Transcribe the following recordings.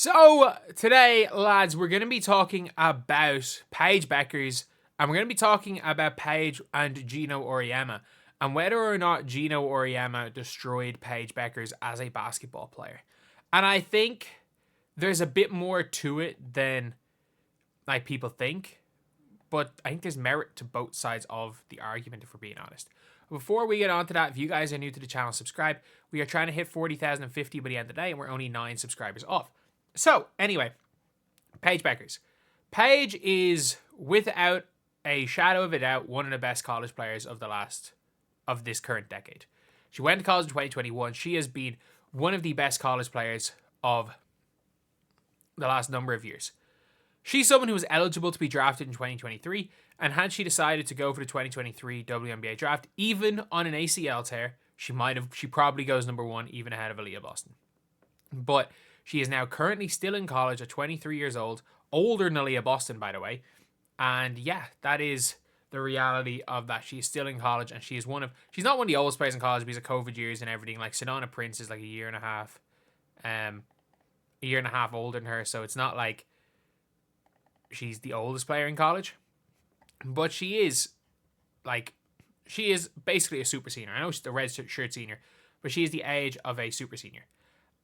So today, lads, we're going to be talking about Paige Bueckers, and we're going to be talking about Paige and Geno Auriemma, and whether or not Geno Auriemma destroyed Paige Bueckers as a basketball player. And I think there's a bit more to it than like people think, but I think there's merit to both sides of the argument, if we're being honest. Before we get on to that, if you guys are new to the channel, subscribe. We are trying to hit 40,050 by the end of the day, and we're only 9 subscribers off. So, anyway, Paige Bueckers. Paige is, without a shadow of a doubt, one of the best college players of this current decade. She went to college in 2021. She has been one of the best college players of the last number of years. She's someone who was eligible to be drafted in 2023, and had she decided to go for the 2023 WNBA draft, even on an ACL tear, she probably goes number 1, even ahead of Aaliyah Boston. But she is now currently still in college at 23 years old, older than Aaliyah Boston, by the way. And yeah, that is the reality of that. She's still in college, and she's not one of the oldest players in college because of COVID years and everything. Like Sedona Prince is like a year and a half older than her, so it's not like she's the oldest player in college. But she is basically a super senior. I know she's the red shirt senior, but she is the age of a super senior.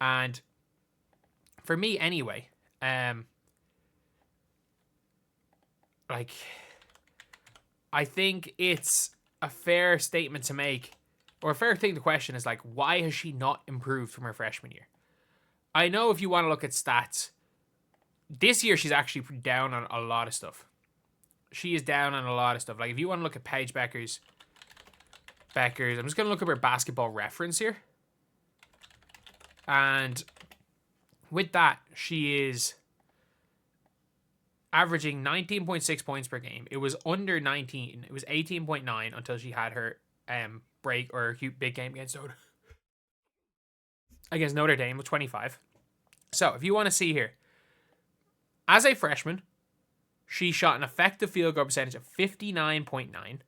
And for me anyway, I think it's a fair statement to make, or a fair thing to question is, like, why has she not improved from her freshman year? I know if you want to look at stats, this year she's actually down on a lot of stuff. She is down on a lot of stuff. Like, if you want to look at Paige Bueckers, I'm just going to look up her basketball reference here. And with that, she is averaging 19.6 points per game. It was under 19. It was 18.9 until she had her break or big game against Notre Dame with 25. So if you want to see here, as a freshman, she shot an effective field goal percentage of 59.9,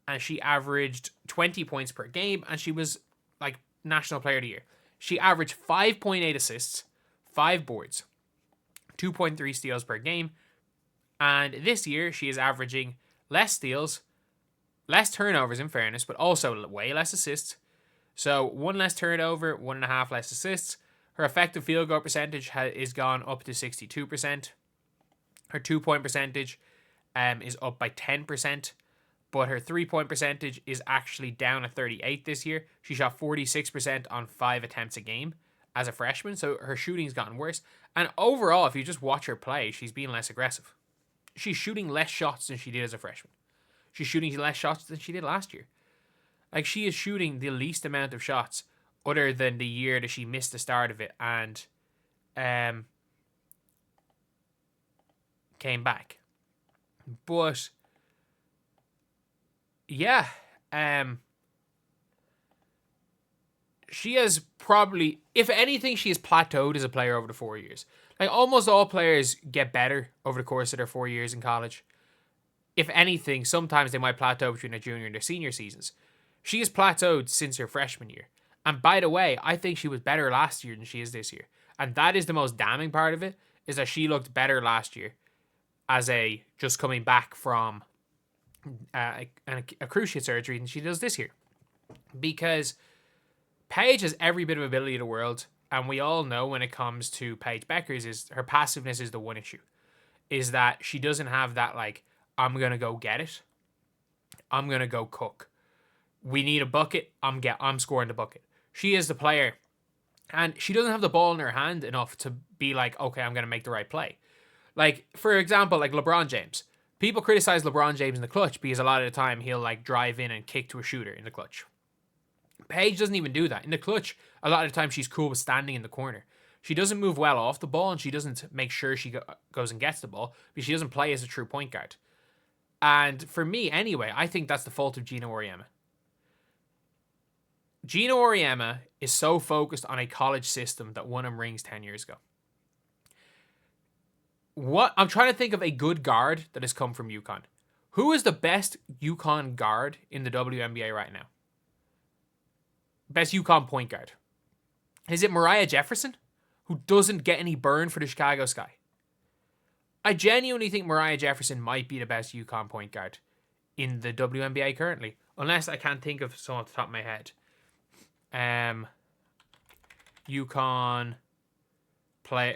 and she averaged 20 points per game, and she was like National Player of the Year. She averaged 5.8 assists, 5 boards, 2.3 steals per game. And this year, she is averaging less steals, less turnovers in fairness, but also way less assists. So 1 less turnover, 1.5 less assists. Her effective field goal percentage is gone up to 62%. Her 2-point percentage is up by 10%. But her 3-point percentage is actually down at 38 this year. She shot 46% on 5 attempts a game as a freshman, so her shooting's gotten worse. And overall, if you just watch her play, she's being less aggressive. She's shooting less shots than she did as a freshman. She's shooting less shots than she did last year. Like, she is shooting the least amount of shots other than the year that she missed the start of it and came back. But yeah, she has probably, if anything, she has plateaued as a player over the 4 years. Like, almost all players get better over the course of their 4 years in college. If anything, sometimes they might plateau between their junior and their senior seasons. She has plateaued since her freshman year. And by the way, I think she was better last year than she is this year. And that is the most damning part of it, is that she looked better last year as just coming back from a cruciate surgery than she does this year. Because Paige has every bit of ability in the world, and we all know when it comes to Paige Bueckers is her passiveness is the one issue. Is that she doesn't have that, like, I'm going to go get it. I'm going to go cook. We need a bucket. I'm scoring the bucket. She is the player, and she doesn't have the ball in her hand enough to be like, okay, I'm going to make the right play. Like, for example, like LeBron James. People criticize LeBron James in the clutch because a lot of the time he'll like drive in and kick to a shooter in the clutch. Paige doesn't even do that. In the clutch, a lot of the time she's cool with standing in the corner. She doesn't move well off the ball, and she doesn't make sure she goes and gets the ball because she doesn't play as a true point guard. And for me, anyway, I think that's the fault of Geno Auriemma. Geno Auriemma is so focused on a college system that won him rings 10 years ago. I'm trying to think of a good guard that has come from UConn. Who is the best UConn guard in the WNBA right now? Best UConn point guard. Is it Mariah Jefferson? who doesn't get any burn for the Chicago Sky. I genuinely think Moriah Jefferson might be the best UConn point guard in the WNBA currently, unless I can't think of someone off the top of my head. UConn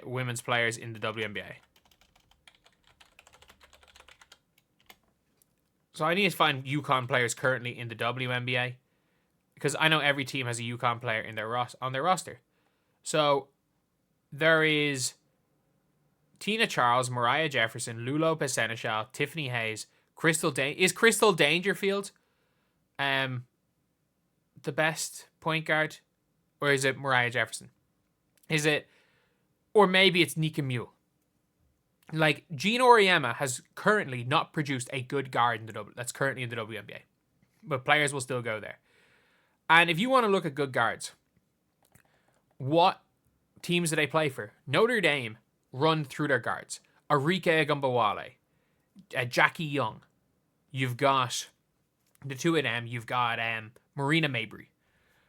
women's players in the WNBA. So I need to find UConn players currently in the WNBA, because I know every team has a UConn player in their on their roster. So there is Tina Charles, Moriah Jefferson, Lou Lopez-Seneschal, Tiffany Hayes, is Crystal Dangerfield the best point guard? Or is it Moriah Jefferson? Is it, or maybe it's Nika Mule. Like, Geno Auriemma has currently not produced a good guard that's currently in the WNBA. But players will still go there. And if you want to look at good guards, what teams do they play for? Notre Dame run through their guards. Arike Agumbawale, Jackie Young. You've got the two of them. You've got Marina Mabry.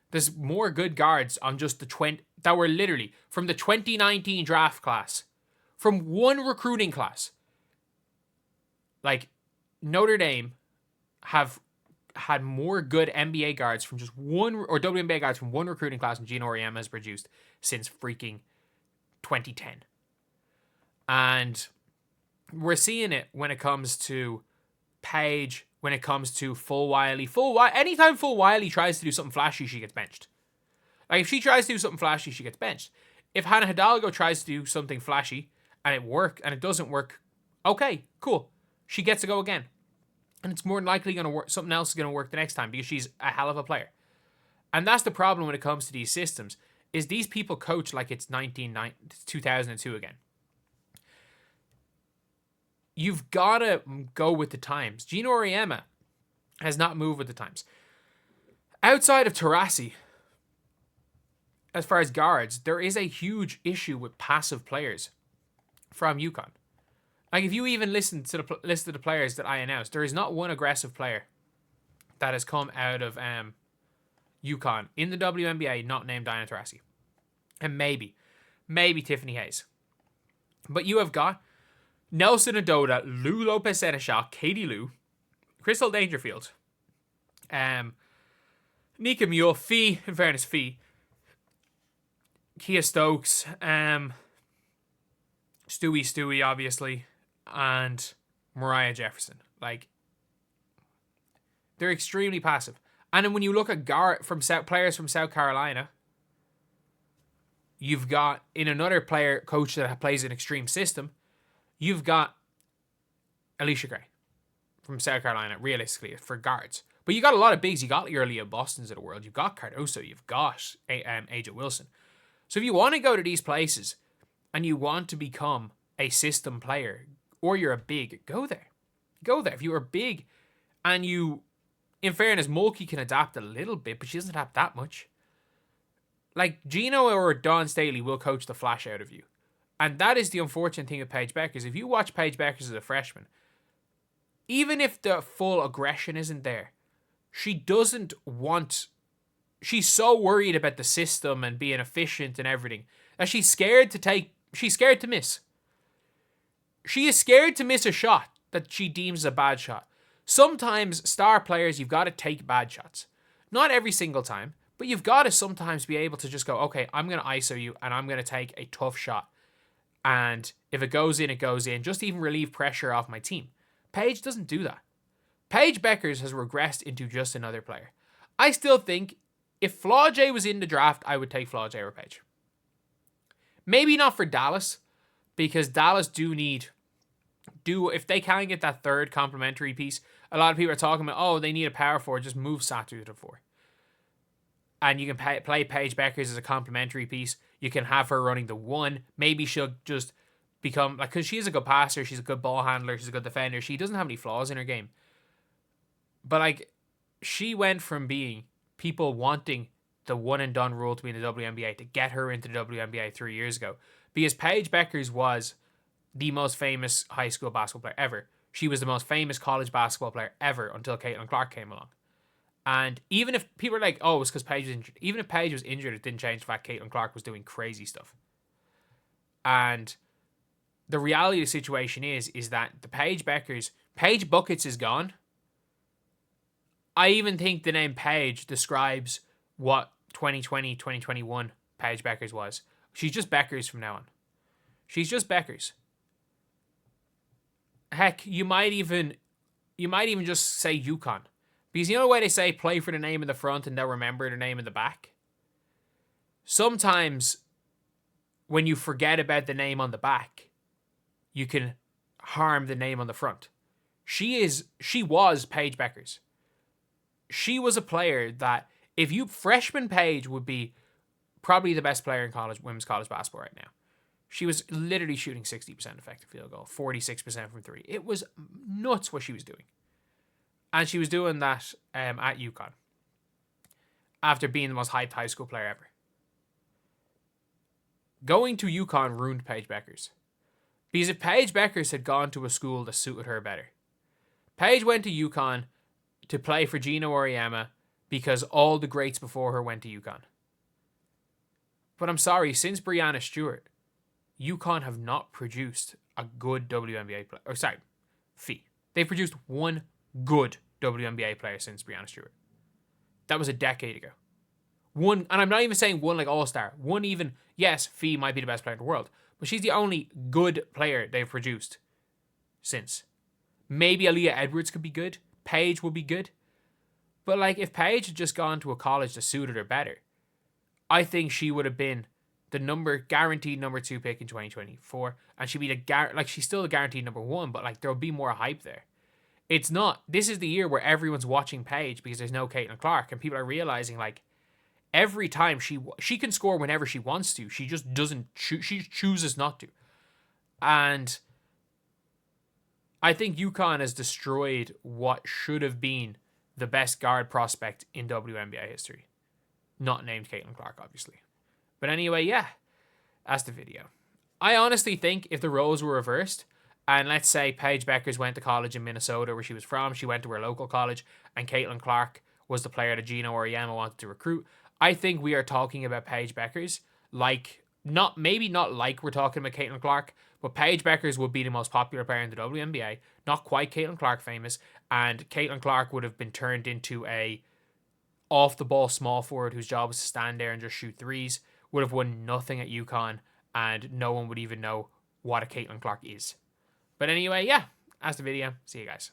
There's more good guards on just the 20 that were literally from the 2019 draft class, from one recruiting class. Like, Notre Dame have had more good NBA guards from just one, or WNBA guards from one recruiting class than Geno Auriemma has produced since freaking 2010. And we're seeing it when it comes to Paige, when it comes to Full Wiley. Anytime Full Wiley tries to do something flashy, she gets benched. Like, if she tries to do something flashy, she gets benched. If Hannah Hidalgo tries to do something flashy and it doesn't work, okay, cool. She gets to go again. And it's more than likely going to work. Something else is going to work the next time because she's a hell of a player. And that's the problem when it comes to these systems, is these people coach like it's 2002 again. You've got to go with the times. Geno Auriemma has not moved with the times. Outside of Taurasi, as far as guards, there is a huge issue with passive players from UConn. Like, if you even listen to the list of the players that I announced, there is not one aggressive player that has come out of UConn in the WNBA not named Diana Taurasi. And maybe Tiffany Hayes. But you have got Nelson Adoda, Lou Lopez-Seneschal, Katie Lou, Crystal Dangerfield, Nika Mule, Fee, in fairness, Fee, Kia Stokes, Stewie, obviously, and Moriah Jefferson. Like, they're extremely passive. And then when you look at players from South Carolina, you've got, in another coach that plays an extreme system, you've got Alicia Gray from South Carolina, realistically, for guards. But you got a lot of bigs. You got your Leah Bostons of the world. You've got Cardoso. You've got AJ Wilson. So if you want to go to these places and you want to become a system player, or you're a big, go there. Go there. If you are big and you, in fairness, Mulkey can adapt a little bit, but she doesn't adapt that much. Like, Geno or Dawn Staley will coach the flash out of you. And that is the unfortunate thing with Paige Bueckers. If you watch Paige Bueckers as a freshman, even if the full aggression isn't there, she's so worried about the system and being efficient and everything that she's scared to miss. She is scared to miss a shot that she deems a bad shot. Sometimes, star players, you've got to take bad shots. Not every single time, but you've got to sometimes be able to just go, okay, I'm going to ISO you and I'm going to take a tough shot. And if it goes in, it goes in. Just to even relieve pressure off my team. Paige doesn't do that. Paige Bueckers has regressed into just another player. I still think if FLAW J was in the draft, I would take FLAW J over Paige. Maybe not for Dallas, because Dallas if they can't get that third complementary piece, a lot of people are talking about, they need a power forward, just move Satu to the 4. And you can play Paige Bueckers as a complementary piece. You can have her running the 1. Maybe she'll just become, like, because she's a good passer, she's a good ball handler, she's a good defender. She doesn't have any flaws in her game. But, like, she went from being people wanting the one and done rule to be in the WNBA to get her into the WNBA 3 years ago. Because Paige Bueckers was the most famous high school basketball player ever. She was the most famous college basketball player ever until Caitlin Clark came along. And even if people are like, it's because Paige was injured. Even if Paige was injured, it didn't change the fact Caitlin Clark was doing crazy stuff. And the reality of the situation is that the Paige Buckets is gone. I even think the name Paige describes what 2020, 2021 Paige Bueckers was. She's just Bueckers from now on. She's just Bueckers. Heck, you might even just say UConn. Because you know the way they say play for the name in the front and they'll remember the name in the back? Sometimes when you forget about the name on the back, you can harm the name on the front. She was Paige Bueckers. She was a player that freshman Paige would be probably the best player in women's college basketball right now. She was literally shooting 60% effective field goal, 46% from three. It was nuts what she was doing. And she was doing that at UConn after being the most hyped high school player ever. Going to UConn ruined Paige Bueckers. Because if Paige Bueckers had gone to a school that suited her better, Paige went to UConn to play for Geno Auriemma because all the greats before her went to UConn. But I'm sorry, since Breanna Steward, UConn have not produced a good WNBA player. Or sorry, FLAW. They've produced one good WNBA player since Breanna Steward. That was a decade ago. One, and I'm not even saying one like all-star. One even, yes, FLAW might be the best player in the world, but she's the only good player they've produced since. Maybe Aaliyah Edwards could be good. Paige would be good. But like, if Paige had just gone to a college that suited her better, I think she would have been the guaranteed number 2 pick in 2024, and she'd be she's still a guaranteed number 1, but like there'll be more hype there. It's not. This is the year where everyone's watching Paige because there's no Caitlin Clark, and people are realizing like every time she can score whenever she wants to, she just doesn't. She chooses not to, and I think UConn has destroyed what should have been the best guard prospect in WNBA history, not named Caitlin Clark, obviously. But anyway, yeah, that's the video. I honestly think if the roles were reversed, and let's say Paige Bueckers went to college in Minnesota where she was from, she went to her local college, and Caitlin Clark was the player that Geno Auriemma wanted to recruit, I think we are talking about Paige Bueckers like, maybe not like we're talking about Caitlin Clark, but Paige Bueckers would be the most popular player in the WNBA, not quite Caitlin Clark famous, and Caitlin Clark would have been turned into a off-the-ball small forward whose job was to stand there and just shoot threes, would have won nothing at UConn, and no one would even know what a Caitlin Clark is. But anyway, yeah, that's the video. See you guys.